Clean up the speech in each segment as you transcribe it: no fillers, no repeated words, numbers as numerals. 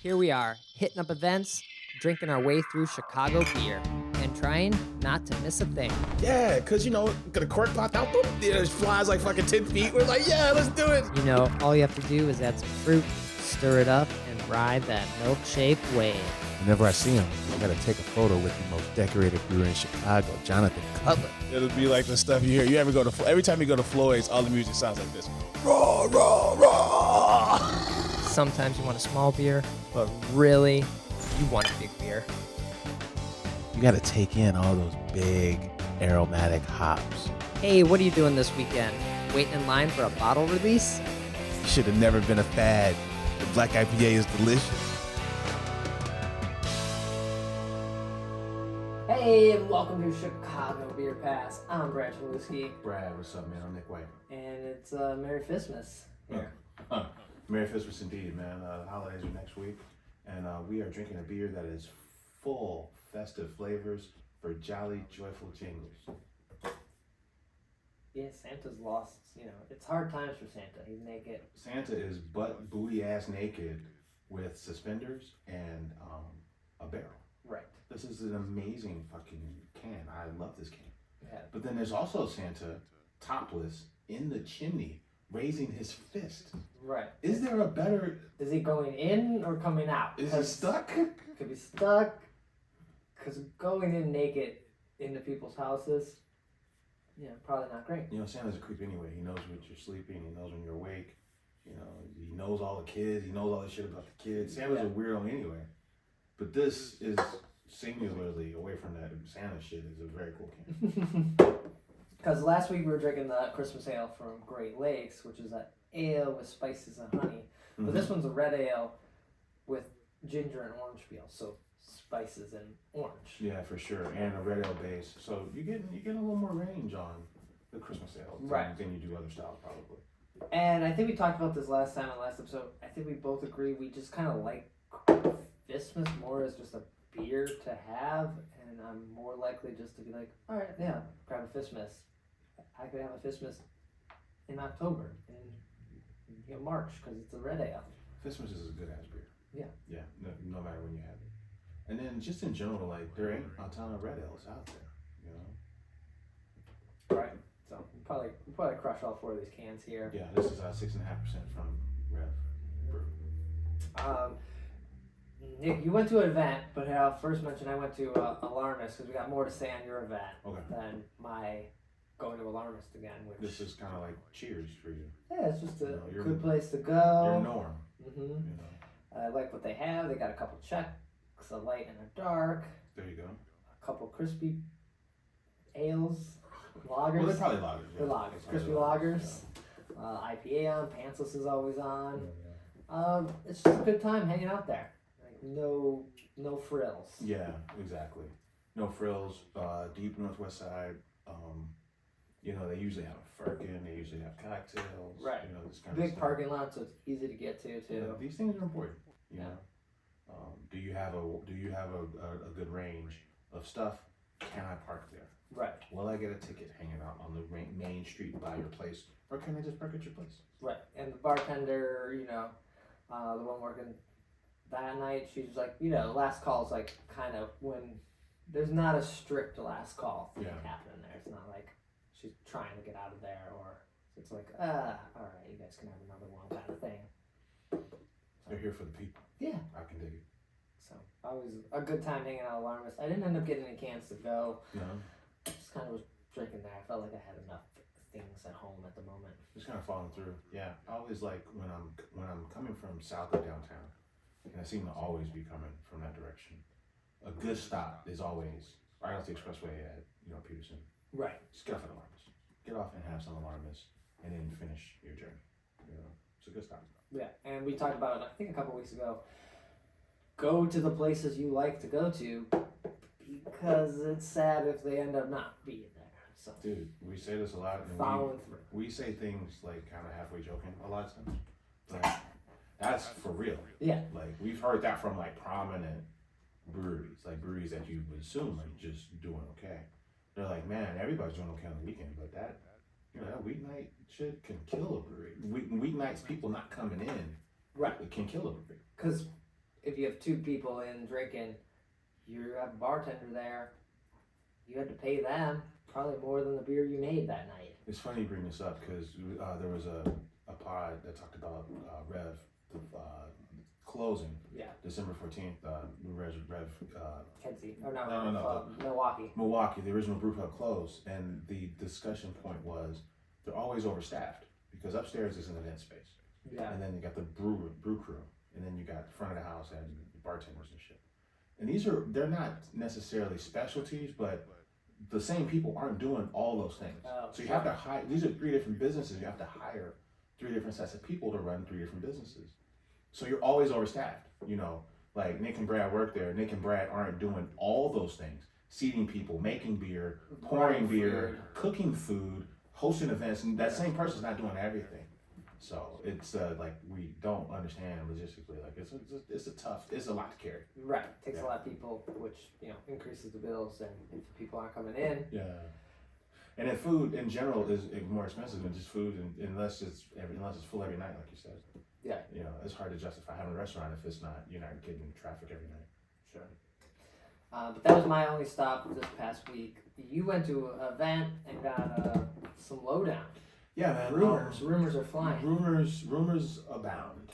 here we are, hitting up events, drinking our way through Chicago beer, and trying not to miss a thing. Yeah, because, the cork popped out, boom, it flies like fucking 10 feet. We're like, yeah, let's do it. All you have to do is add some fruit, stir it up, and ride that milk-shaped wave. Whenever I see him, I gotta take a photo with the most decorated brewer in Chicago, Jonathan Cutler. It'll be like the stuff you hear. You ever go to, every time you go to Floyd's, all the music sounds like this. Raw, raw, raw. Sometimes you want a small beer, but really, you want a big beer. You gotta take in all those big aromatic hops. Hey, what are you doing this weekend? Waiting in line for a bottle release? You should have never been a fad. The black IPA is delicious. Hey, and welcome to Chicago Beer Pass. I'm Brad Chmielewski. Brad, what's up, man? I'm Nik White. And it's Merry Fistmas here. Merry Fistmas indeed, man. The holidays are next week, and we are drinking a beer that is full festive flavors for jolly, joyful jingles. Yeah, Santa's lost, it's hard times for Santa. He's naked. Santa is butt booty ass naked with suspenders and a barrel. Right. This is an amazing fucking can. I love this can. Yeah. But then there's also Santa topless in the chimney raising his fist. Right. Is there a better... Is he going in or coming out? Is he stuck? Could be stuck. Because going in naked into people's houses, probably not great. Santa's a creep anyway. He knows when you're sleeping. He knows when you're awake. He knows all the kids. He knows all the shit about the kids. Santa's a weirdo anyway. But this is singularly away from that Santa shit. Is a very cool can. Because last week we were drinking the Christmas ale from Great Lakes, which is an ale with spices and honey. But this one's a red ale with ginger and orange peel, so spices and orange. Yeah, for sure, and a red ale base. So you're getting a little more range on the Christmas ale than you do other styles probably. And I think we talked about this last time on last episode. I think we both agree we just kind of like Fistmas more as just a beer to have, and I'm more likely just to be like, all right, yeah, grab a Fistmas. I could have a Fistmas in October, in March, because it's a red ale. Fistmas is a good ass beer. Yeah. Yeah, no matter when you have it. And then just in general, like, there ain't a ton of red ales out there, Right. So we'll probably crush all four of these cans here. Yeah, this is 6.5% from Rev Brew. Nick, you went to an event, but I'll first mention I went to Alarmist because we got more to say on your event than my going to Alarmist again. Which this is kind of like Cheers for you. Yeah, it's just a good place to go. Your norm. I like what they have. They got a couple checks, a light and a dark. There you go. A couple crispy ales, lagers. Well, they're probably lagers. Yeah. They're lagers, crispy lagers. Yeah. IPA on. Pantsless is always on. It's just a good time hanging out there. No frills. Yeah, exactly. No frills. Deep Northwest Side. They usually have a firkin. They usually have cocktails. Right. This kind Big of stuff. parking lot, so it's easy to get to too. Yeah, these things are important. You know. Do you have a good range of stuff? Can I park there? Right. Will I get a ticket hanging out on the main street by your place, or can I just park at your place? Right. And the bartender, the one working that night, she's like, last call is like kind of when there's not a strict last call thing happening there. It's not like she's trying to get out of there, or it's like, all right, you guys can have another one kind of thing. They're here for the people. Yeah. I can dig it. So always a good time hanging out at Alarmist. I didn't end up getting any cans to go. No. Just kind of was drinking there. I felt like I had enough things at home at the moment. Just kind of falling through. Yeah. I always like when I'm coming from south of downtown, and I seem to always be coming from that direction. A good stop is always right off the expressway at Peterson. Right. Just get off at Alarmist. Get off and have some Alarmist, and then finish your journey. It's a good stop. Yeah, and we talked about it, I think a couple weeks ago. Go to the places you like to go to, because it's sad if they end up not being there. So, dude, we say this a lot, and following through. We say things like kind of halfway joking a lot of times, but that's for real. Yeah. Like we've heard that from like prominent breweries, like breweries that you would assume are just doing okay. They're like, man, everybody's doing okay on the weekend, but that weeknight shit can kill a brewery. Weeknights, people not coming in, right, it can kill a brewery. Because if you have two people in drinking, you have a bartender there. You had to pay them probably more than the beer you made that night. It's funny you bring this up because there was a pod that talked about Rev closing. Yeah. December 14th. Rev. Kedzie. Oh, no, No. Milwaukee. Milwaukee, the original brew pub closed, and the discussion point was they're always overstaffed because upstairs is an event space. Yeah. And then you got the brew crew, and then you got front of the house and bartenders and shit. And they're not necessarily specialties, but the same people aren't doing all those things. Oh, so you have to hire, these are 3 different businesses, you have to hire 3 different sets of people to run 3 different businesses. So you're always overstaffed, you know, like Nick and Brad work there. Nick and Brad aren't doing all those things. Seating people, making beer, pouring beer, cooking food, hosting events, and that same person's not doing everything. So it's like we don't understand logistically. Like it's a lot to carry. Right, takes a lot of people, which increases the bills, and if people aren't coming in. Yeah, and then food in general is more expensive than just food, unless it's full every night, like you said. Yeah, it's hard to justify having a restaurant if it's not you're not getting traffic every night. Sure. But that was my only stop this past week. You went to an event and got some lowdown. Yeah, man. Rumors are flying. Rumors abound.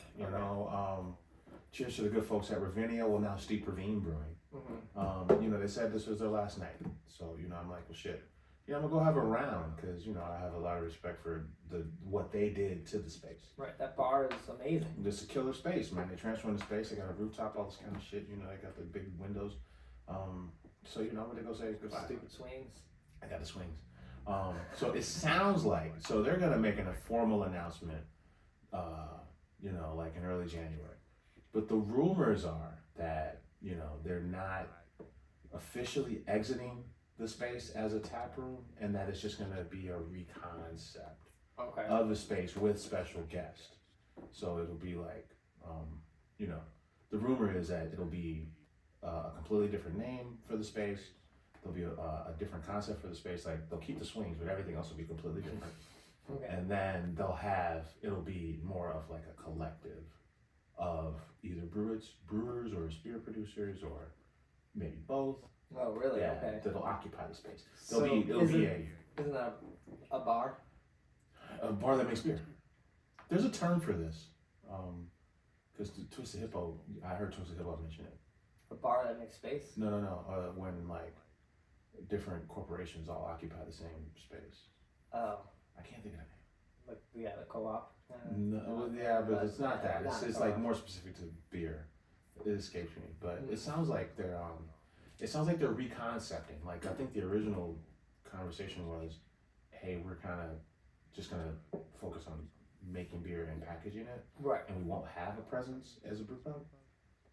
Cheers to the good folks at Ravinia, well now Steep Ravine Brewing. Mm-hmm. They said this was their last night. So, I'm like, well, shit. I'm gonna go have a round because, I have a lot of respect for what they did to the space. Right, that bar is amazing. It's a killer space, man. They transformed the space. They got a rooftop, all this kind of shit. They got the big windows. So, I'm gonna go say goodbye. Stupid swings. I got the swings. So it sounds like, they're gonna make a formal announcement, like in early January. But the rumors are that, they're not officially exiting the space as a tap room, and that it's just gonna be a reconcept of the space with special guests. So it'll be like, the rumor is that it'll be a completely different name for the space. There'll be a different concept for the space. Like they'll keep the swings, but everything else will be completely different. Okay. And then it'll be more of like a collective of either brewers or spirit producers or maybe both. Oh, really? Yeah, Okay. that'll occupy the space. Isn't that a bar? A bar that makes beer. There's a term for this. Because Twisted Hippo, I heard Twisted Hippo mention it. A bar that makes space? No. When like different corporations all occupy the same space. Oh. I can't think of the name. Like, the co-op? But it's not that. It's like more specific to beer. It escapes me. But it sounds like they're reconcepting. Like I think the original conversation was, hey, we're kind of just gonna focus on making beer and packaging it. Right. And we won't have a presence as a brew pub.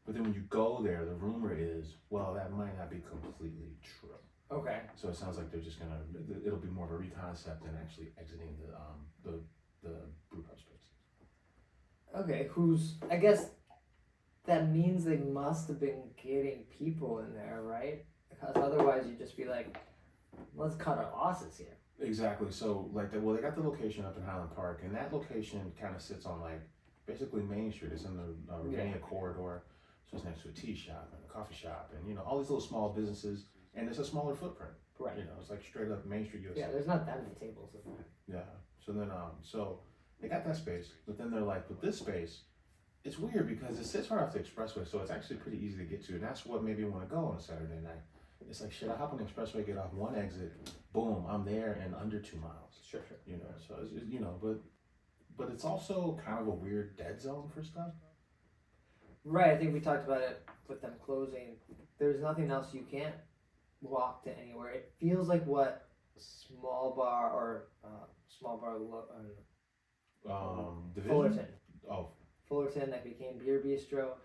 But then when you go there, the rumor is, well, that might not be completely true. Okay. So it sounds like they're just it'll be more of a reconcept than actually exiting the brew pub space. Okay, I guess that means they must have been getting people in there, right? Because otherwise you'd just be like, let's cut our losses here. Exactly. So they got the location up in Highland Park, and that location kind of sits on basically Main Street. It's in the Ravinia corridor. So it's next to a tea shop and a coffee shop and, all these little small businesses, and it's a smaller footprint. Right. It's like straight up Main Street USA. Yeah, there's not that many tables in there. Yeah. So then, so they got that space, but then they're like, with this space, it's weird because it sits right off the expressway, so it's actually pretty easy to get to, and that's what made me want to go on a Saturday night. It's like, shit, I hop on the expressway, get off one exit, boom, I'm there in under 2 miles. Sure. So it's, but it's also kind of a weird dead zone for stuff. Right, I think we talked about it with them closing. There's nothing else you can't walk to anywhere. It feels like what small bar Division? Fullerton. Oh. Fullerton that became Beer Bistro.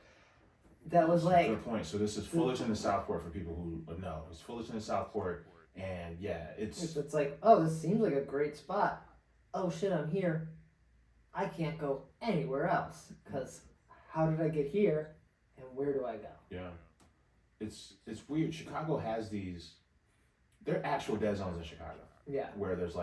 That was like... Good point. So this is Fullerton and Southport for people who know. It's Fullerton and Southport, and yeah, it's like, oh, this seems like a great spot. Oh shit, I'm here. I can't go anywhere else, because how did I get here, and where do I go? Yeah. It's weird. Chicago has these, they're actual dead zones in Chicago. Yeah. Where there's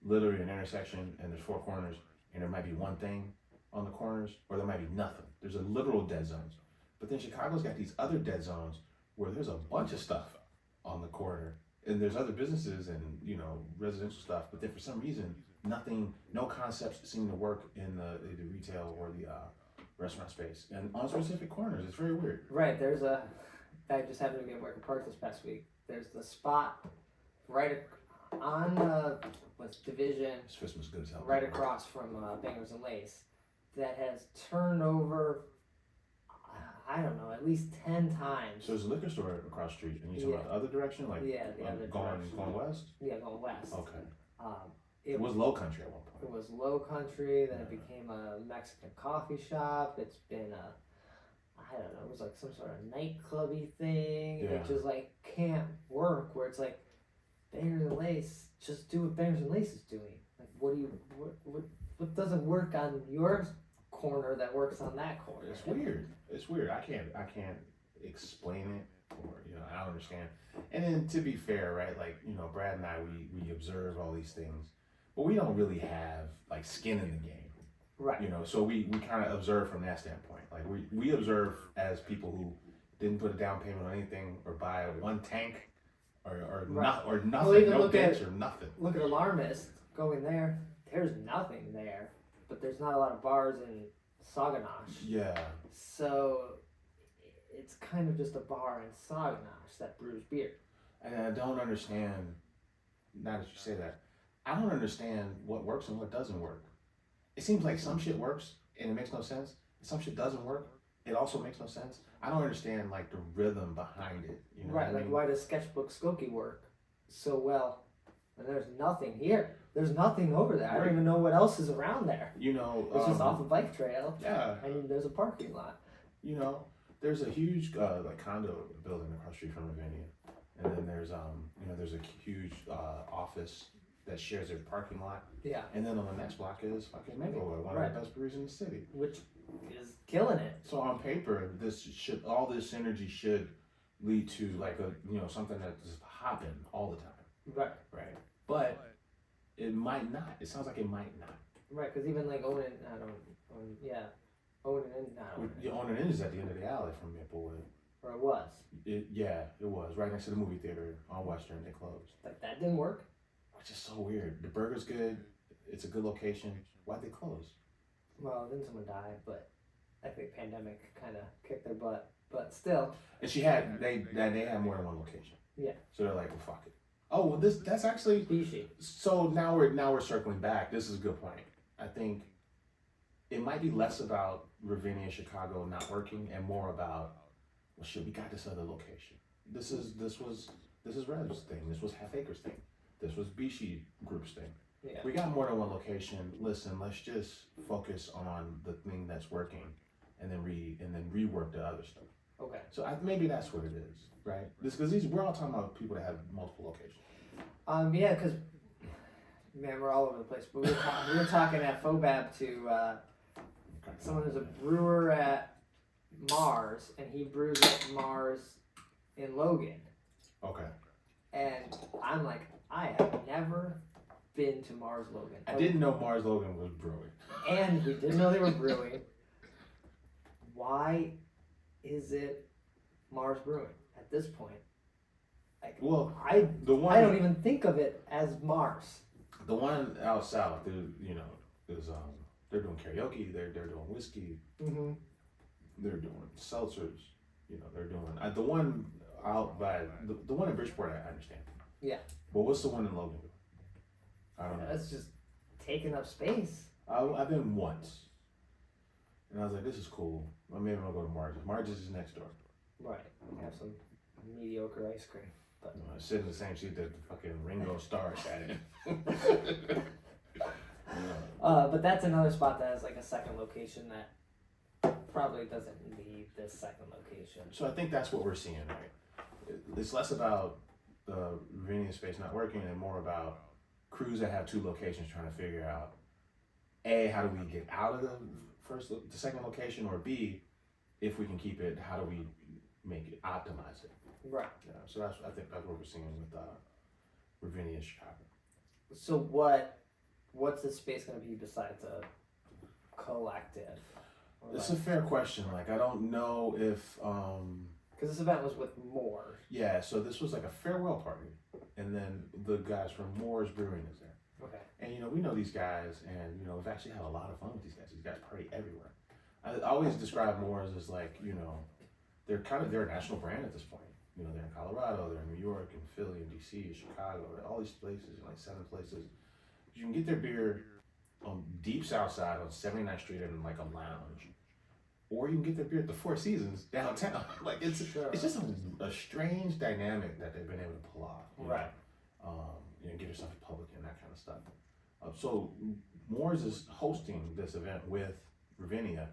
literally an intersection and there's 4 corners and there might be one thing on the corners or there might be nothing. There's a literal dead zones. But then Chicago's got these other dead zones where there's a bunch of stuff on the corner, and there's other businesses and residential stuff. But then for some reason, no concepts seem to work in the retail or the restaurant space, and on specific corners. It's very weird. Right. I just happened to be at Wicker Park this past week. There's the spot right on what's Division. Fistmas good as hell. Right across from Bangers and Lace, that has turned over. I don't know, at least 10 times. So there's a liquor store across the street, and you talking about the other direction, like the other direction. Going west. Yeah, going west. Okay. It was Low Country at one point. It was Low Country. Then it became a Mexican coffee shop. It's been I don't know. It was like some sort of nightclubby thing. Yeah. It just like can't work. Where it's like Bangers and Lace, just do what Bangers and Lace is doing. Like, what doesn't work on your corner that works on that corner? It's weird. It's weird. I can't explain it, or I don't understand. And then to be fair, right? Like Brad and I, we observe all these things, but we don't really have like skin in the game. Right. So we kind of observe from that standpoint. Like we observe as people who didn't put a down payment on anything or buy one tank or nothing, well, even no bench or nothing. Look at Alarmist going there. There's nothing there, but there's not a lot of bars in Sauganash. Yeah. So it's kind of just a bar in Sauganash that brews beer. And I don't understand. Now that you say that, I don't understand what works and what doesn't work. It seems like some shit works and it makes no sense. Some shit doesn't work. It also makes no sense. I don't understand like the rhythm behind it. Right. Like why does Sketchbook Skokie work so well? And there's nothing here. There's nothing over there. I don't even know what else is around there. It's just off a bike trail. Yeah. I mean, there's a parking lot. There's a huge like condo building across the street from Ravinia, and then there's there's a huge office that shares their parking lot. Yeah. And then on the next block is fucking Maplewood, one of the best breweries in the city, which is killing it. So on paper, all this synergy should lead to like something that's hopping all the time. Right. But it might not. It sounds like it might not. Right, because even like Owen Inn is at the end of the alley from Maplewood. Or it was. It was right next to the movie theater on Western. They closed. Like that didn't work. Which is so weird. The burger's good. It's a good location. Why'd they close? Well, then someone died, but I think pandemic kind of kicked their butt. But still. And they had more than one location. Yeah. So they're like, well, fuck it. Oh, well, that's actually. Species. So now we're circling back. This is a good point. I think it might be less about Ravinia, Chicago not working, and more about, well, shit, we got this other location. This was Red's thing. This was Half Acres thing. This was Bishi Group's thing. Yeah. We got more than one location. Listen, let's just focus on the thing that's working, and then rework the other stuff. Okay. So maybe that's what it is, right? Because we're all talking about people that have multiple locations. Yeah, because man, we're all over the place. But we were talking at Fobab to someone who's a brewer at Mars, and he brews at Mars in Logan. Okay. And I'm like, I have never been to Mars Logan. I didn't know Mars Logan was brewing. And we didn't know they were brewing. Why is it Mars Brewing at this point? Like, well, I don't even think of it as Mars. The one out south, they're doing karaoke. They're doing whiskey. Mm-hmm. They're doing seltzers. They're doing the one out by the one in Bridgeport. I understand. Yeah. But what's the one in Logan? I don't know. That's just taking up space. I've been once, and I was like, this is cool. Well, maybe I'll go to Marge's. Marge's is next door. Right. Have some mediocre ice cream. But I sit in the same seat that the fucking Ringo Starr sat in. But that's another spot that has like a second location that probably doesn't need this second location. So I think that's what we're seeing, right? It's less about the Ravinia space not working and more about crews that have two locations trying to figure out, A, how do we get out of the second location, or B, if we can keep it, how do we make it, optimize it? Right. Yeah, so I think that's what we're seeing with Ravinia and Chicago. So what's the space going to be besides a collective? It's a fair question. Like, I don't know if because this event was with Moore. Yeah, so this was like a farewell party, and then the guys from Moore's Brewing is there. Okay. And we know these guys, and we've actually had a lot of fun with these guys. These guys party everywhere. I always describe Moore's as like they're a national brand at this point. They're in Colorado, they're in New York, and Philly, and DC, and Chicago, all these places, like 7 places. You can get their beer on deep South Side on 79th Street in like a lounge. Or you can get their beer at the Four Seasons downtown. Like it's just a strange dynamic that they've been able to pull off. Right. Get yourself a public and that kind of stuff. So Moore's is hosting this event with Ravinia,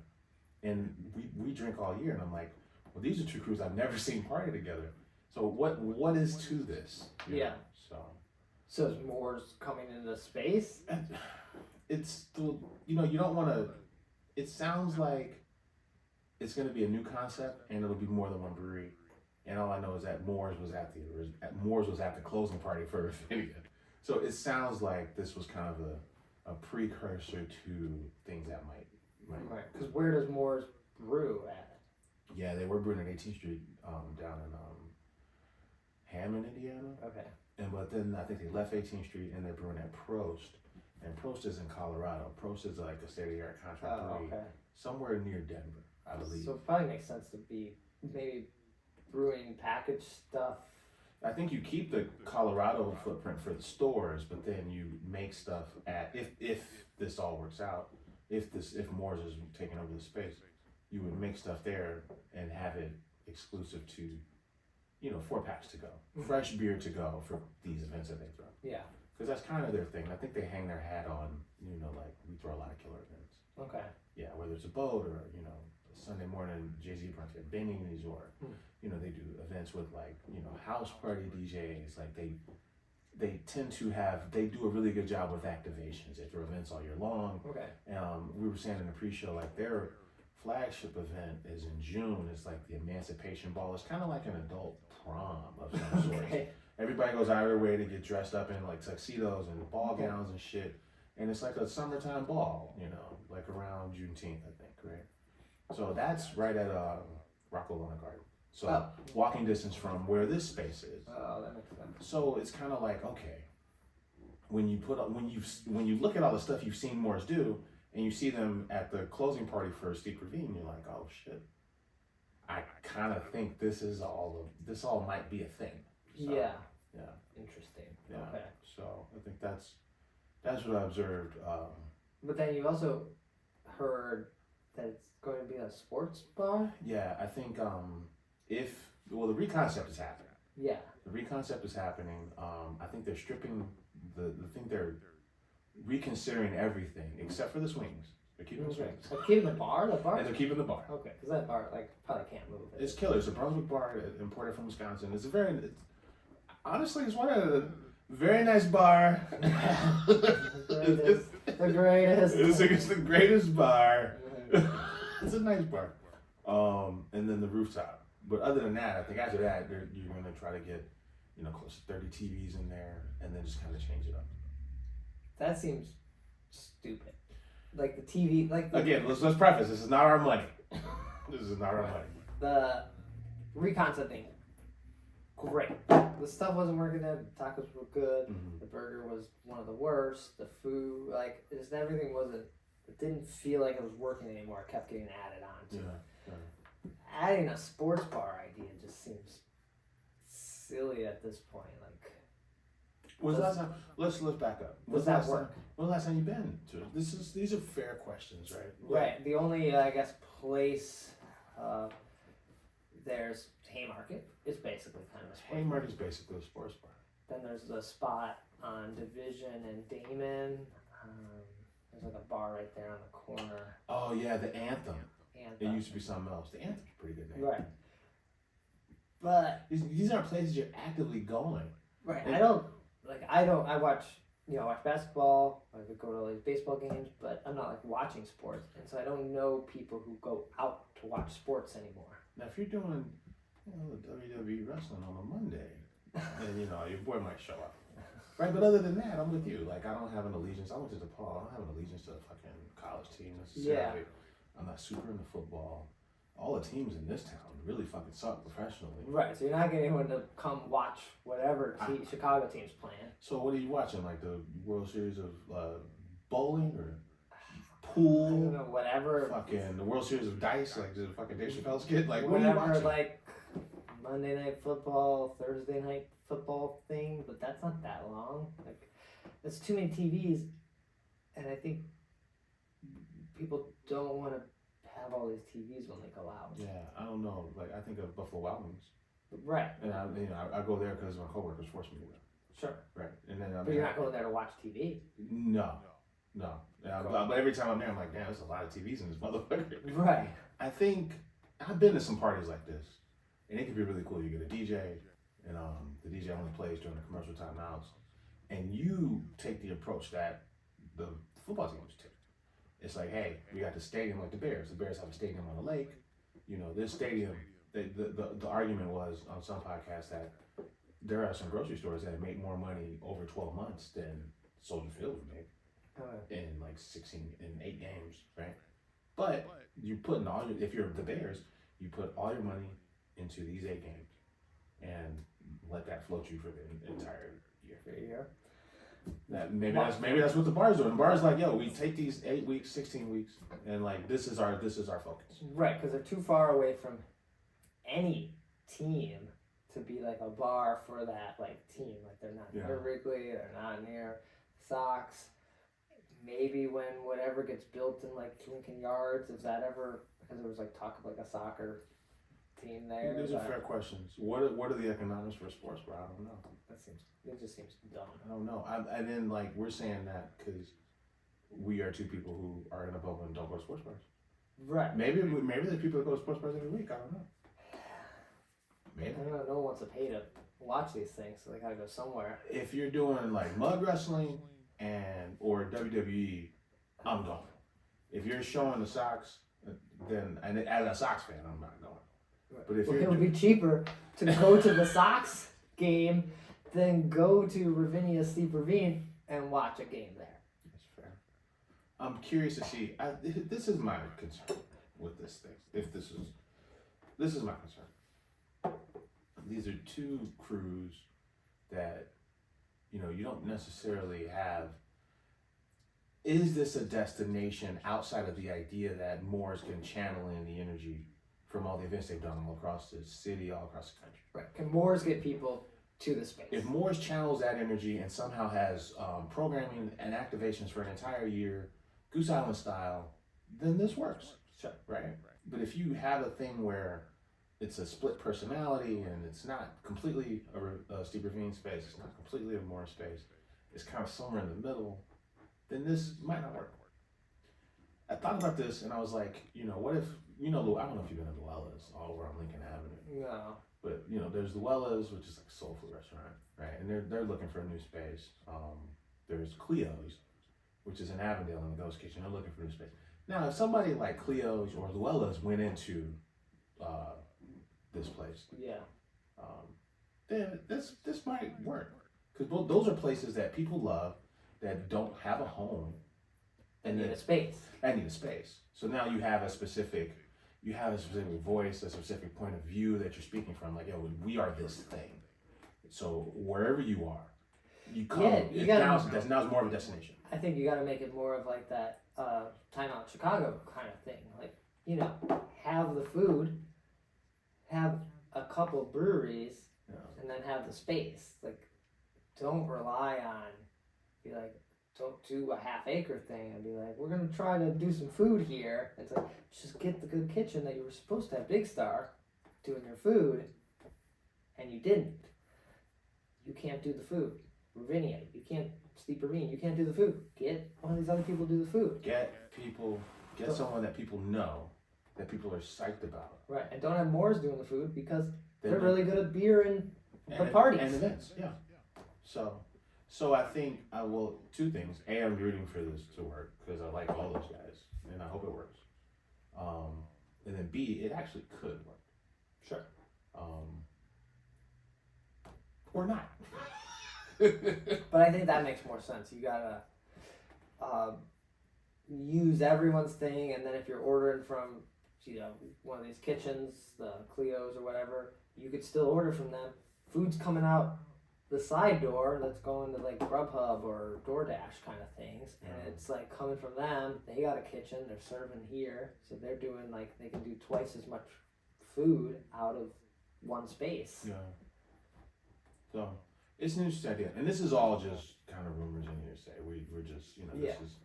and we drink all year. And I'm like, well, these are two crews I've never seen party together. So what is to this? Yeah. So is Moore's coming into space? It's still you don't want to. It sounds like it's going to be a new concept, and it'll be more than one brewery. And all I know is that Moore's was at the closing party for Ravinia. So it sounds like this was kind of a precursor to things that might. Right. Because where does Moore's brew at? Yeah, they were brewing at 18th Street down in Hammond, Indiana. Okay. But then I think they left 18th Street and they're brewing at Prost. And Prost is in Colorado. Prost is like a state-of-the-art contract brewery somewhere near Denver, I believe. So it probably makes sense to be maybe brewing packaged stuff. I think you keep the Colorado footprint for the stores, but then you make stuff at if this all works out, if Moore's is taking over the space, you would make stuff there and have it exclusive to, 4-packs to go, fresh beer to go for these events that they throw. Yeah. Because that's kind of their thing. I think they hang their hat on, like we throw a lot of killer events. Okay. Yeah, whether it's a boat or Sunday morning Jay-Z brunch at Benny's, or they do events with like house party DJs. Like they tend to they do a really good job with activations. They throw events all year long. Okay. We were saying in the pre-show, like their flagship event is in June. It's like the Emancipation Ball. It's kind of like an adult prom of some sort. Okay. Everybody goes out of their way to get dressed up in like tuxedos and ball gowns and shit. And it's like a summertime ball, like around Juneteenth, I think, right? So that's right at Rocco Garden. So walking distance from where this space is. Oh, that makes sense. So it's kind of like, okay, when you look at all the stuff you've seen Moore's do, and you see them at the closing party for Steep Ravine, you're like, oh shit, I kind of think this all might be a thing. So, yeah. Yeah. Interesting. Yeah. Okay. So I think that's what I observed. But then you also heard that it's going to be a sports bar? Yeah, I think the reconcept is happening. Yeah. The reconcept is happening. I think they're stripping they're reconsidering everything except for the swings. They're keeping the swings. They're keeping the bar? And they're keeping the bar. Okay, because that bar probably can't move it. It's killer. It's a Brunswick bar imported from Wisconsin. Honestly, it's one of the very nice bar. The greatest. It's the greatest bar. It's a nice bar. And then the rooftop. But other than that, I think after that, you're going to try to get, close to 30 TVs in there and then just kind of change it up. That seems stupid. Like the TV, Again, let's preface, this is not our money. This is not our money. The reconcepting, great. The stuff wasn't working. The tacos were good. Mm-hmm. The burger was one of the worst. The food, everything wasn't. It didn't feel like it was working anymore. It kept getting added on to. Yeah. Adding a sports bar idea just seems silly at this point. Let's back up. Does that work? When was the last time you've been to? These are fair questions, right? Right. The only place there's Haymarket. It's basically kind of a sports Haymarket's basically a sports bar. Then there's a spot on Division and Damon. There's like a bar right there on the corner. Oh yeah, the Anthem. It used to be something else. The Anthem's a pretty good name. Right. But these aren't places you're actively going. Right. I watch basketball. I would go to all these baseball games, but I'm not watching sports, and so I don't know people who go out to watch sports anymore. Now, if you're doing the WWE wrestling on a Monday, then your boy might show up. Right, but other than that, I'm with you. I don't have an allegiance. I went to DePaul. I don't have an allegiance to the fucking college team necessarily. Yeah. I'm not super into football. All the teams in this town really fucking suck professionally. Right, so you're not getting anyone to come watch whatever Chicago team's playing. So what are you watching? Like the World Series of bowling or pool? I don't know, whatever. Fucking the World Series of dice, like the fucking Dave Chappelle's kid. Like what are you Whatever, watching? like Monday Night Football, Thursday Night Football thing, but that's not that long. Like, there's too many TVs, and I think people don't want to have all these TVs when they go out. Yeah, I don't know. Like I think of Buffalo Wild Wings. Right. And I go there because my coworkers force me to go. Sure. Right. And then But you're not going there to watch TV. No. But every time I'm there, I'm like, damn, there's a lot of TVs in this motherfucker. Right. I think I've been to some parties like this, and it can be really cool. You get a DJ, and the DJ only plays during the commercial timeouts, and you take the approach that the football teams take. It's like, hey, we got the stadium like the Bears. The Bears have a stadium on the lake. You know, this stadium. The argument was on some podcasts that there are some grocery stores that make more money over 12 months than Soldier Field would make in like 8 games, right? But you put in all your, if you're the Bears, you put all your money into these 8 games and let that float you for the entire year. That maybe that's what the bar's doing. The bar's like, yo, we take these 8 weeks, 16 weeks, and like this is our focus. Right, because they're too far away from any team to be like a bar for that like team. Like they're not near Wrigley, they're not near Sox. Maybe when whatever gets built in like Lincoln Yards, if that ever, because there was like talk of like a soccer team there. These are fair questions. What are the economics for sports, bro? I don't know. It just seems dumb. I don't know. And then like we're saying that because we are 2 people who are in a bubble and don't go to sports bars. Right. Maybe there's people that go to sports bars every week. I don't know. Maybe. I don't know. No one wants to pay to watch these things, so they gotta go somewhere. If you're doing like mud wrestling or WWE, I'm going. If you're showing the Sox, then and as a Sox fan, I'm not going. Right. But if it would be cheaper to go to the Sox game than go to Ravinia Steep Ravine and watch a game there. That's fair. I'm curious to see. This is my concern with this thing. If this is my concern. These are 2 crews that, you know, you don't necessarily have. Is this a destination outside of the idea that Moors can channel in the energy from all the events they've done all across the city, all across the country? Right. Can Moors get people to the space? If Moors channels that energy and somehow has programming and activations for an entire year, Goose Island style, then this works. Sure. Right? But if you have a thing where it's a split personality and it's not completely a Steep Ravine space, it's not completely a Moore space, it's kind of somewhere in the middle, then this might not work. I thought about this and I was like, you know, what if, you know, I don't know if you've been to Luella's all over on Lincoln Avenue. No. But, you know, there's Luella's, which is like a soul food restaurant, right? And they're looking for a new space. There's Cleo's, which is in Avondale in the Ghost Kitchen. They're looking for a new space. Now, if somebody like Cleo's or Luella's went into this place, then this might work. Because those are places that people love that don't have a home. And need a space. And need a space. So now you have a specific voice, a specific point of view that you're speaking from. Like, yo, we are this thing. So wherever you are, you come. Now it's more of a destination. I think you got to make it more of like that Time Out Chicago kind of thing. Like, you know, have the food, have a couple breweries, and then have the space. Like, don't rely on, be like, don't do a half-acre thing and be like, we're going to try to do some food here. It's like, just get the good kitchen that you were supposed to have Big Star doing your food, and you didn't. You can't do the food. Ravinia, you can't, Steep Ravine, you can't do the food. Get one of these other people to do the food. Get someone that people know, that people are psyched about. Right, and don't have Moors doing the food because they're really good at beer and the parties. And events, yeah. So I think I will, 2 things. A, I'm rooting for this to work because I like all those guys and I hope it works. And then B, it actually could work. Sure. Or not. But I think that makes more sense. You gotta, use everyone's thing, and then if you're ordering from, you know, one of these kitchens, the Clio's or whatever, you could still order from them. Food's coming out the side door that's going to like Grubhub or DoorDash kind of things, and it's like coming from them. They got a kitchen, they're serving here, so they're doing like they can do twice as much food out of one space. Yeah. So it's an interesting idea, and this is all just kind of rumors in hearsay. We're just, you know, this is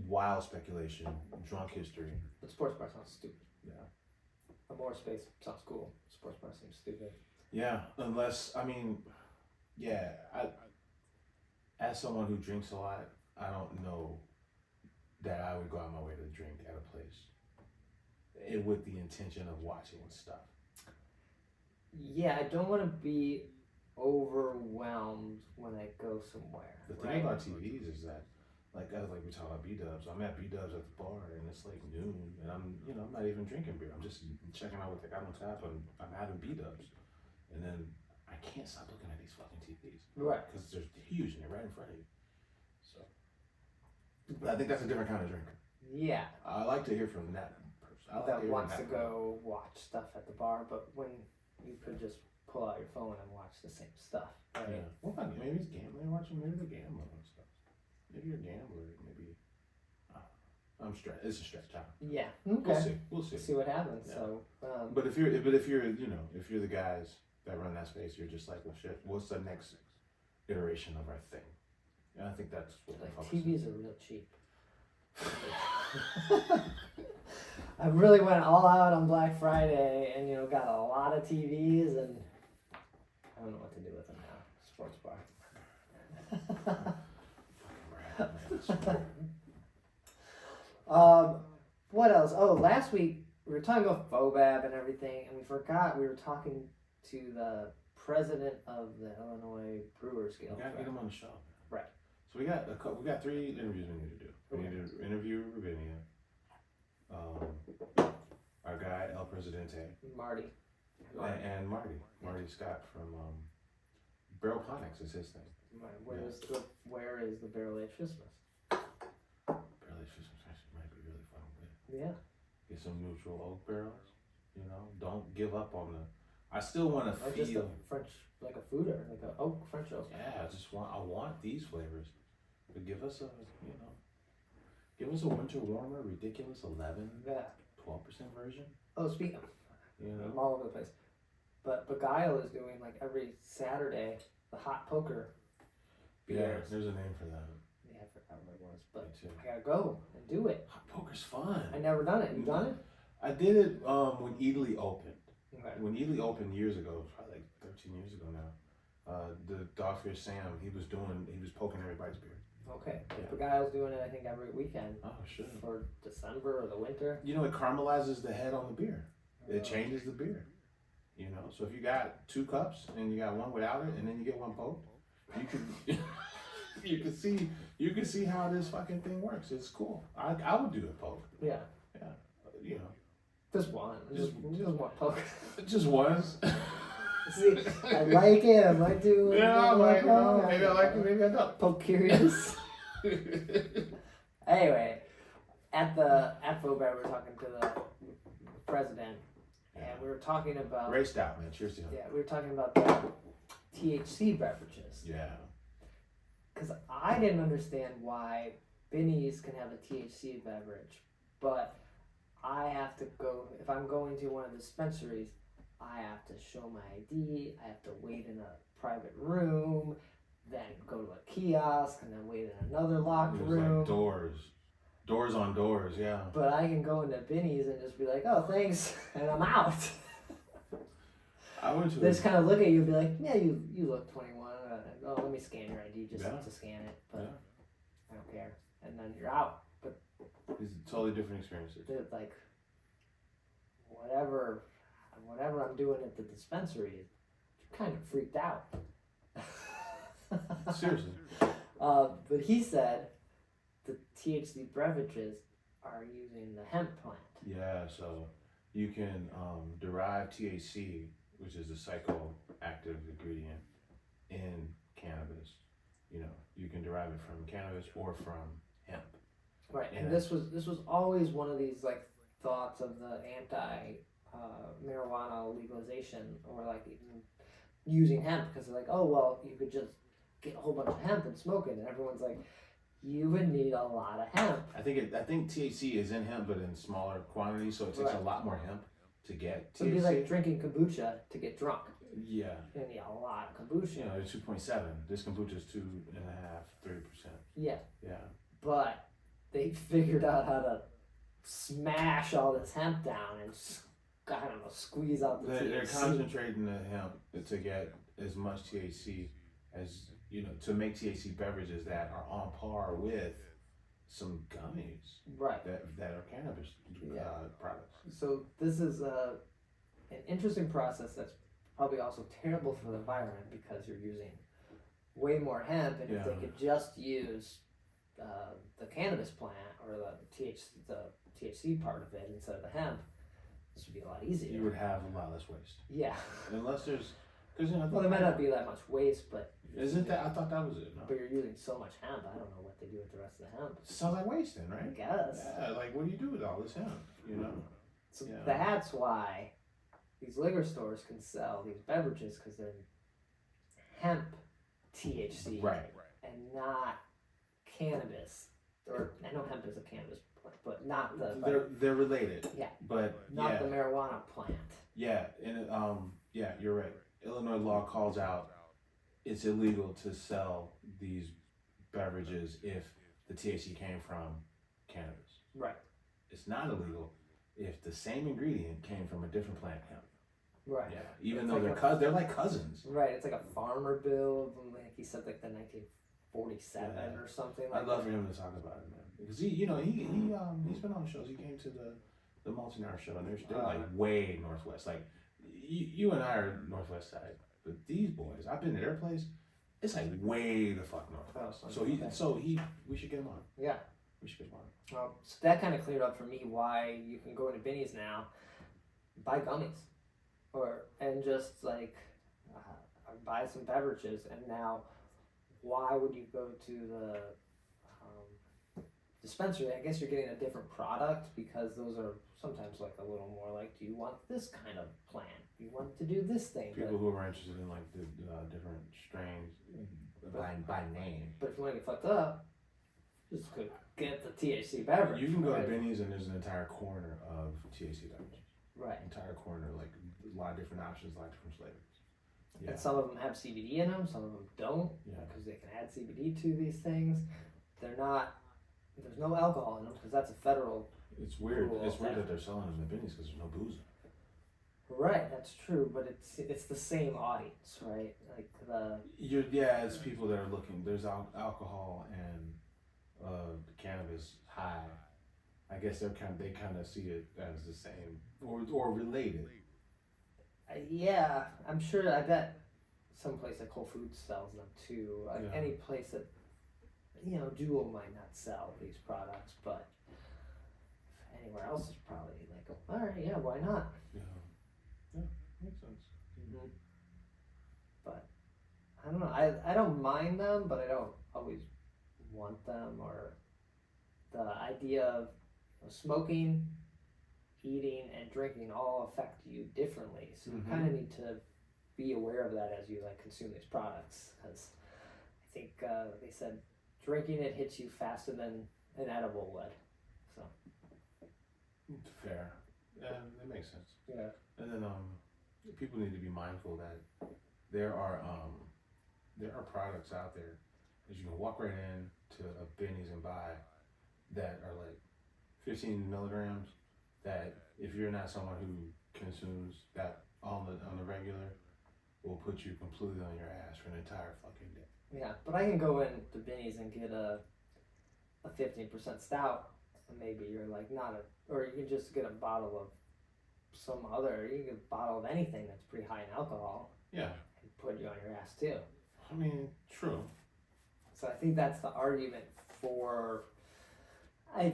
wild speculation, drunk history. But sports bar sounds stupid. Yeah. A more space sounds cool. Sports bar seems stupid. Yeah, unless, I mean, yeah, as someone who drinks a lot, I don't know that I would go out my way to drink at a place with the intention of watching stuff. Yeah, I don't want to be overwhelmed when I go somewhere. The thing about TVs is that, like we talk about B-dubs, I'm at B-dubs at the bar and it's like noon and I'm not even drinking beer. I'm just checking out what they got on tap and I'm having B-dubs. And then I can't stop looking at these fucking TVs. Right. Because they're huge and they're right in front of you. So, but I think that's a different kind of drinker. Yeah. I like to hear from that person. That wants to go watch stuff at the bar, but when you could just pull out your phone and watch the same stuff. Right? Yeah. Well, maybe it's gambling. Maybe they're gambling and stuff. Maybe you're a gambler. Maybe. I'm stretch. It's a stretch time. Yeah. Okay. We'll see. See what happens. Yeah. So. But if you're the guys that run that space, you're just like, well, shit. What's the next iteration of our thing? And I think that's what like focus TVs are real cheap. I really went all out on Black Friday and got a lot of TVs and I don't know what to do with them now. Sports bar. What else? Oh, last week we were talking about FOBAB and everything, and we forgot we were talking to the president of the Illinois Brewers Guild. We gotta get him on the show. Right. So we got 3 interviews we need to do. We need to interview Ravinia, our guy El Presidente, Marty. and Marty Scott from Barrel Conics is his thing. Where is the Barrel Aged Fistmas? Barrel Aged Fistmas actually might be really fun with. Yeah. Get some neutral oak barrels. Don't give up on the. I still want to feel. Just a French, like a foeder, like a oak French oak. Yeah, I want these flavors, but give us a winter warmer, ridiculous 11, Yeah. 12% version. Oh, speaking. I'm all over the place. But Beguile is doing like every Saturday the hot poker. Yeah, beers. there's a name for that. Yeah, I forgot what it was, but Me too. I gotta go and do it. Hot poker's fun. I never done it. You done it? I did it when Ely opened. Okay. When Ely opened years ago, probably like 13 years ago now. The Dogfish Sam, he was poking everybody's beer. Okay. Yeah. Beguile's doing it, I think, every weekend. Oh, sure. For December or the winter. It caramelizes the head on the beer. It changes the beer. So if you got 2 cups and you got one without it, and then you get one poked, you can see how this fucking thing works. It's cool. I would do it poked. Yeah. Yeah. Just one. Just one poke. Just once. See, I like it. I might do. Yeah, maybe I like it. Maybe I don't. Poke curious. Anyway, at FOBAB, we were talking to the president, and we were talking about. Raced out, man. Cheers to him. Yeah, we were talking about the THC beverages. Yeah. Because I didn't understand why Binny's can have a THC beverage, but I have to go, if I'm going to one of the dispensaries, I have to show my ID, I have to wait in a private room, then go to a kiosk, and then wait in another locked room. Like doors on doors, yeah. But I can go into Binny's and just be like, oh, thanks, and I'm out. I went to They just kind of look at you and be like, yeah, you look 21. Oh, let me scan your ID just to scan it, but I don't care. And then you're out. But it's totally different experiences. like whatever I'm doing at the dispensary, you're kind of freaked out. Seriously. But he said the THC beverages are using the hemp plant. Yeah, so you can derive THC, which is a psychoactive ingredient in cannabis. You can derive it from cannabis or from hemp. Right, Yeah. and this was always one of these like thoughts of the anti marijuana legalization, or like even using hemp, because they're like, oh well, you could just get a whole bunch of hemp and smoke it, and everyone's like, you would need a lot of hemp. I think THC is in hemp, but in smaller quantities, so it takes a lot more hemp to get THC. It'd be like drinking kombucha to get drunk. Yeah. You need a lot of kombucha. You know, it's 2.7. This kombucha is 2.5, 3%. Yeah. Yeah. But they figured out how to smash all this hemp down and I don't know, squeeze out the THC. They're concentrating the hemp to get as much THC as, you know, to make THC beverages that are on par with some gummies. Right. That are cannabis products. So this is an interesting process that's probably also terrible for the environment, because you're using way more hemp, and if they could just use the cannabis plant or the THC part of it instead of the hemp, this would be a lot easier. You would have a lot less waste. Yeah. Unless there's, because you know, well, there might not be that much waste, but isn't that? I thought that was it. No? But you're using so much hemp. I don't know what they do with the rest of the hemp. Sounds like wasting, right? I guess. Yeah, like what do you do with all this hemp? You know. So that's why these liquor stores can sell these beverages, because they're hemp THC, right, and not cannabis. Or I know hemp is a cannabis plant, but not the. They're related. Yeah. But not the marijuana plant. Yeah, and yeah, you're right. Illinois law calls out it's illegal to sell these beverages if the THC came from cannabis. Right. It's not illegal if the same ingredient came from a different plant, hemp. Right. Yeah. Even though they're like cousins. Right. It's like a farmer bill, like he said, like the 1947 or something. Like I'd love for him to talk about it, man, because he's been on shows. He came to the Multinair show, and they're like way northwest. Like you and I are northwest side, but these boys, I've been to their place. It's like way the fuck northwest. We should get him on. Yeah. We should get him on. So that kind of cleared up for me why you can go into Binny's now, buy gummies, and just like buy some beverages, and now why would you go to the dispensary? I guess you're getting a different product, because those are sometimes like a little more like, do you want this kind of plant? Do you want to do this thing? People who are interested in like the different strains by name. But if you want to get fucked up, just go get the THC beverage. You can go to Binny's and there's an entire corner of THC beverages. Right. Entire corner, like a lot of different options, a lot of different flavors. Yeah. And some of them have CBD in them, some of them don't, because they can add CBD to these things. They're not. There's no alcohol in them, because that's a federal. It's weird. It's weird that they're selling them at Binny's, because there's no booze. Right, that's true, but it's the same audience, right? Like it's people that are looking. There's alcohol and cannabis high. I guess they kind of see it as the same or related. Yeah, I'm sure. I bet some place like Whole Foods sells them too. Like any place that, Jewel might not sell these products, but anywhere else is probably like, all right, yeah, why not? Yeah, makes sense. Mm-hmm. But I don't know. I don't mind them, but I don't always want them, or the idea of smoking, eating, and drinking all affect you differently. So you kind of need to be aware of that as you consume these products, because I think they said drinking it hits you faster than an edible would. So fair. Yeah, that makes sense. Yeah. And then people need to be mindful that there are products out there that you can walk right in to a Binny's and buy that are like 15 milligrams, that if you're not someone who consumes that on the regular, will put you completely on your ass for an entire fucking day. Yeah, but I can go in to Binny's and get a 15% stout, and maybe you're like or you can just get a bottle of some other, you can get a bottle of anything that's pretty high in alcohol. Yeah. And put you on your ass too. I mean, true. So I think that's the argument for it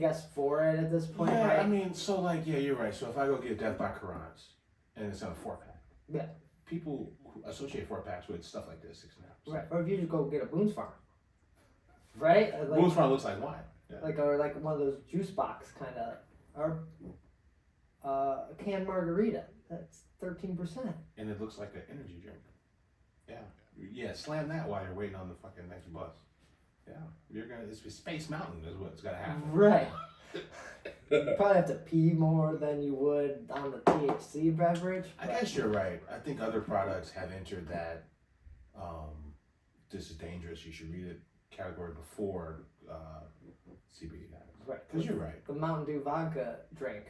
at this point, yeah, right? I mean, so you're right. So if I go get Death by Qurans and it's in a 4-pack, yeah, people who associate 4-packs with stuff like this, 6.5%. Right, or if you just go get a Boone's Farm, right? Boone's Farm looks like wine. Yeah. or like one of those juice box kind of, or a canned margarita. That's 13%. And it looks like an energy drink. Yeah, slam that while you're waiting on the fucking next bus. Yeah, it's Space Mountain is what's gotta happen. Right. You probably have to pee more than you would on the THC beverage. I guess you're right. I think other products have entered that this is dangerous, you should read it category before CBD habits. Right. Because you're right. The Mountain Dew vodka drink,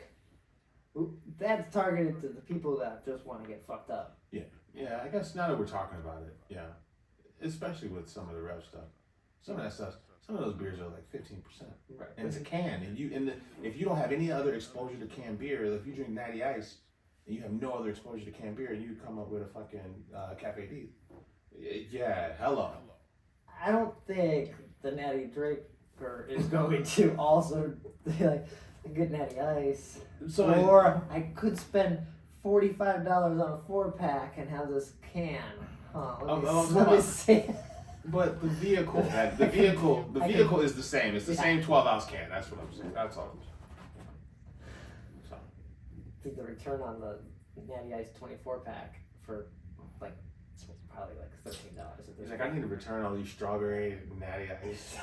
that's targeted to the people that just want to get fucked up. Yeah, I guess now that we're talking about it, yeah. Especially with some of the Rev stuff. Some of that stuff, some of those beers are like 15%. Right. And it's a can. And if you don't have any other exposure to canned beer, if you drink Natty Ice and you have no other exposure to canned beer, and you come up with a fucking Cafe D. Yeah, hello. I don't think the Natty Drinker is going to also like get Natty Ice. Or I could spend $45 on a 4-pack and have this can. Let me see. But the vehicle is the same. It's the same 12-ounce can. That's what I'm saying. That's all. So. I think the return on the Natty Ice 24-pack for like probably like $13. He's like, I need to return all these strawberry Natty Ice.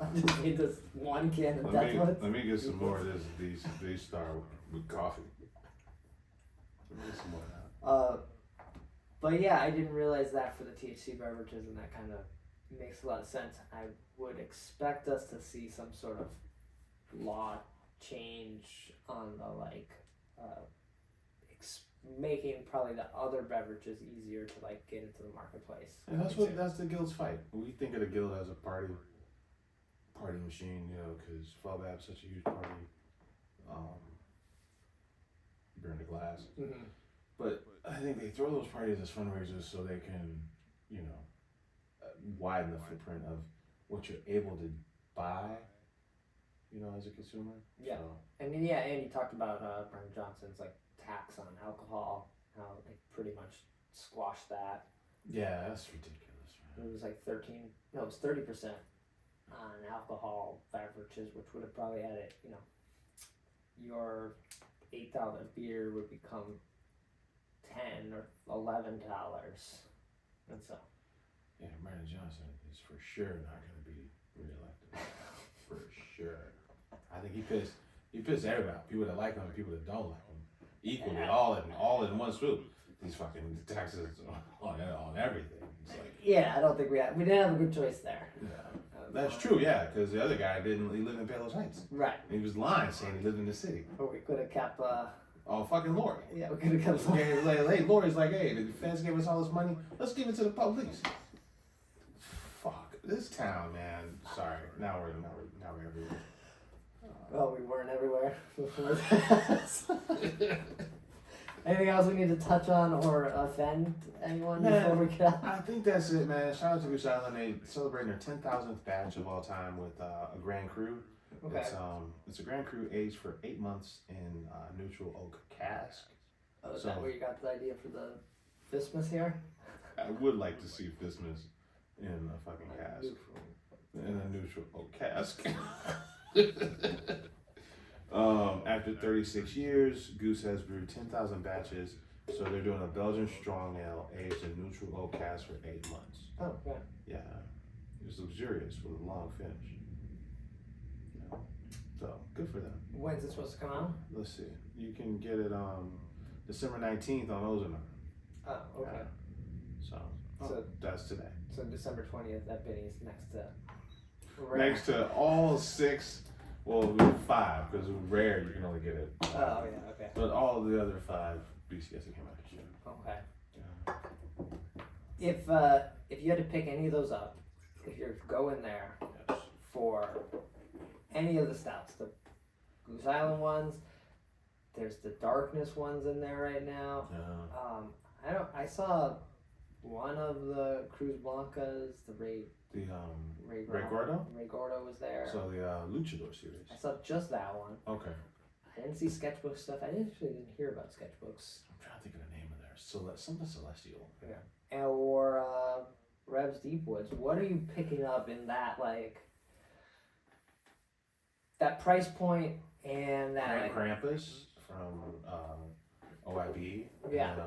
I just need this one can of Deathwoods. Let me get some more of these Star with coffee. Let me get some more of that. But yeah, I didn't realize that for the THC beverages, and that kind of makes a lot of sense. I would expect us to see some sort of law change on the making probably the other beverages easier to like get into the marketplace. And that's the guild's fight. We think of the guild as a party machine, you know, because FOBAB's such a huge party. Burn the glass. Mm-hmm. But I think they throw those parties as fundraisers so they can, you know, widen the footprint of what you're able to buy, you know, as a consumer. Yeah. So. And then, yeah, Andy talked about Brian Johnson's like tax on alcohol, how they pretty much squashed that. Yeah, that's ridiculous. Man. It was like 30% on alcohol beverages, which would have probably added, you know, your $8 beer would become $10 or $11, and so. Yeah, Brandon Johnson is for sure not going to be reelected. For sure. I think he pissed everybody. People that like him and people that don't like him. Equally, all in one swoop. These fucking taxes on everything. It's like, yeah, I don't think we didn't have a good choice there. Yeah. That's true, yeah, because the other guy he lived in Palos Heights. Right. And he was lying saying he lived in the city. Or we could have kept Oh, fucking Lori. Yeah, we could have kept hey, Lori's like, hey, the feds gave us all this money. Let's give it to the police. Fuck. This town, man. Sorry. Now we're everywhere. Well, we weren't everywhere before that. Anything else we need to touch on or offend anyone before we get out? I think that's it, man. Shout out to Goose Island. They celebrating their 10,000th batch of all time with a Grand Cru. Okay. It's a Grand Cru aged for 8 months in neutral oak cask. Oh, is that where you got the idea for the Fistmas here? I would like to see Fistmas in a fucking cask. In a neutral oak cask. After 36 years, Goose has brewed 10,000 batches, so they're doing a Belgian strong ale aged in neutral oak cask for 8 months. Oh, yeah. Yeah, it's luxurious with a long finish. Yeah. So good for them. When's it supposed to come out? Let's see. You can get it December 19th on Ozone. Oh, okay. Yeah. So that's today. So December 20th at Benny's Next to all 6. Well, 5, because rare you can only get it. Oh, yeah, okay. But all the other 5 BCS that came out this year. Okay. Yeah. If you had to pick any of those up, if you're going there for any of the stouts, the Goose Island ones, there's the Darkness ones in there right now. Yeah. I saw one of the Cruz Blancas, the Ray Gordo? Ray Gordo was there. So the Luchador series. I saw just that one. Okay. I didn't see sketchbook stuff. I didn't hear about sketchbooks. I'm trying to think of the name of there. Something Celestial. Yeah. Or Rev's Deep Woods. What are you picking up in that, like, that price point and that like, Krampus from OIB. Yeah. And,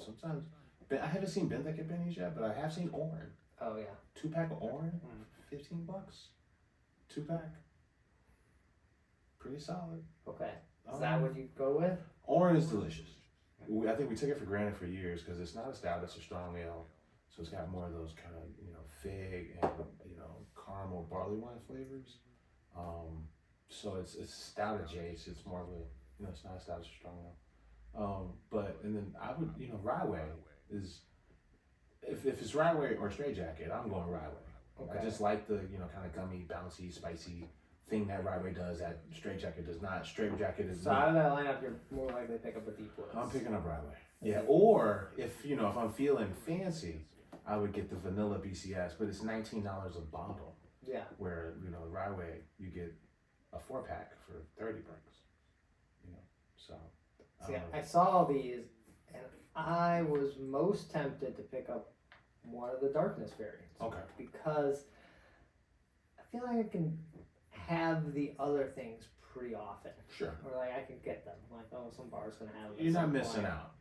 sometimes I haven't seen Benthic at Benny's yet, but I have seen Orin. oh yeah. 2-pack of Orin, $15. 2-pack. Pretty solid. Okay. Is that what you go with? Orin is delicious. I think we took it for granted for years because it's not a stout, it's a strong ale. So it's got more of those kind of, fig and, caramel barley wine flavors. So it's stout adjacent. It's more of a, it's not a stout, it's a strong ale. And then I would, Rye is, if it's Rye or Straight Jacket, I'm going Rye. Okay. I just like the, kind of gummy, bouncy, spicy thing that Rye does that Straight Jacket does not. Straight Jacket is. So out of that lineup, you're more likely to pick up a Deep Woods. I'm picking up Rye. Yeah, or if I'm feeling fancy, I would get the vanilla BCS, but it's $19 a bottle. Yeah. Where Rye you get a 4-pack for $30. So. See, I saw all these, and I was most tempted to pick up one of the Darkness variants. Okay. Because I feel like I can have the other things pretty often. Sure. Or like I can get them. Like, oh, some bar's gonna have them. You're not missing out.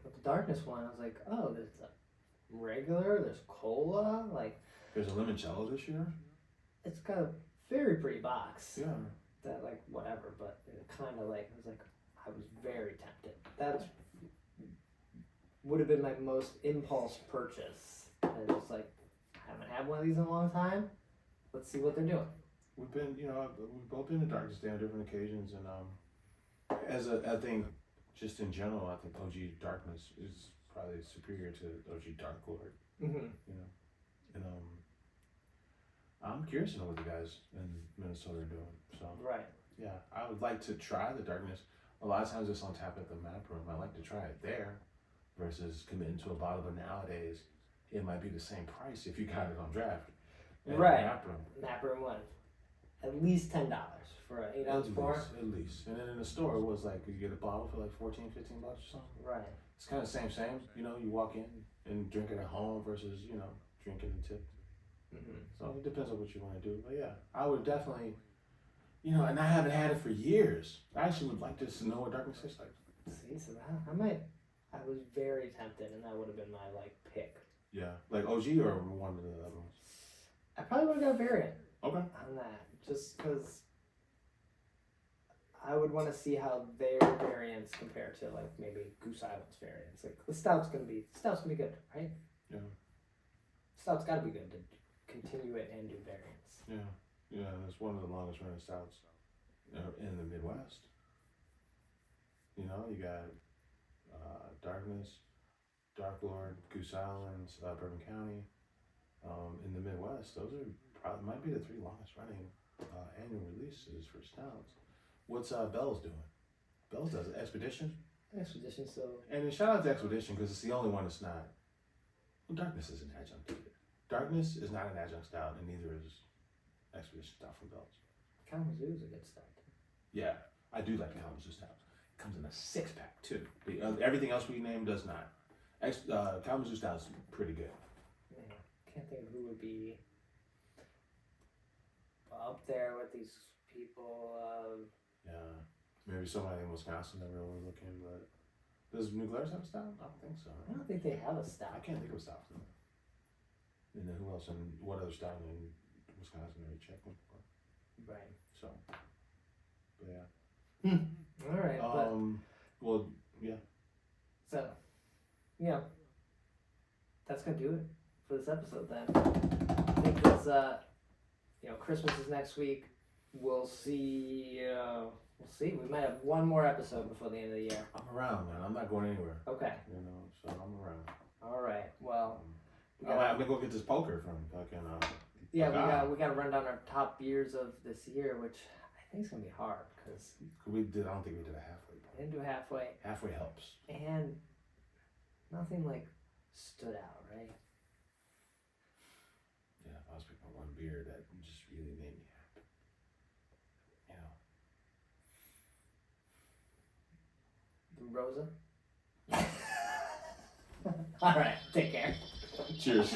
But the Darkness one, I was like, oh, there's a regular, there's cola, like. There's a limoncello this year. It's got a very pretty box. Yeah. That like whatever, but it kind of like I was very tempted. That would have been my most impulse purchase. And just like, I haven't had one of these in a long time. Let's see what they're doing. We've been, we've both been to Darkness Day on different occasions, and I think, just in general, I think OG Darkness is probably superior to OG Dark Lord. Mm-hmm. And I'm curious to know what the guys in Minnesota are doing. So Right. yeah, I would like to try the Darkness. A lot of times it's on tap at the map room. I like to try it there versus committing to a bottle. But nowadays, it might be the same price if you got it on draft. at Right. the map room. Map room one. At least $10 for an 8-ounce pour. At least. And then in the store, it was like, you get a bottle for like $14, $15 or something. Right. It's kind of same. You walk in and drink it at home versus, drinking and tip. Mm-hmm. So it depends on what you want to do. But yeah, I would definitely, and I haven't had it for years. I actually would like to know what Darkness tastes like. See, so I was very tempted, and that would have been my pick. Yeah, like OG or one of the other ones. I probably would have got a variant. Okay. On that, just because I would want to see how their variants compare to maybe Goose Island's variants. Like the stout's gonna be good, right? Yeah. Stout's got to be good to continue it and do variants. Yeah, and it's one of the longest running stouts in the Midwest. You got Darkness, Dark Lord, Goose Islands, Bourbon County. In the Midwest, those are might be the 3 longest running annual releases for stouts. What's Bell's doing? Bell's does it. Expedition. So. And then shout out to Expedition because it's the only one that's not. Well, Darkness is an adjunct either. Darkness is not an adjunct stout, and neither is Expedition stout from Bell's. Kalamazoo is a good stout. Yeah, I do like the Kalamazoo stout. It comes in a 6-pack too. Everything else we named does not. Kalamazoo stout is pretty good. Yeah, can't think of who would be up there with these people. Yeah, maybe somebody in Wisconsin that we're overlooking, but does New Glarus have a stout? I don't think so. I don't think they have a stout. I can't think of a stout. And then who else and what other stout in Wisconsin are you checking for? Right. So, but yeah. All right. Well, yeah. So, that's gonna do it for this episode then. I think it's Christmas is next week. We'll see. We might have one more episode before the end of the year. I'm around, man. I'm not going anywhere. Okay. So I'm around. All right. Well, I'm gonna go get this poker from fucking. We got to run down our top beers of this year, which I think is gonna be hard because I don't think we did a halfway point. We didn't do halfway. Halfway helps. And nothing stood out, right? Yeah, if I was picking one beer that just really made me happy. The Rosa. All right. Take care. Cheers.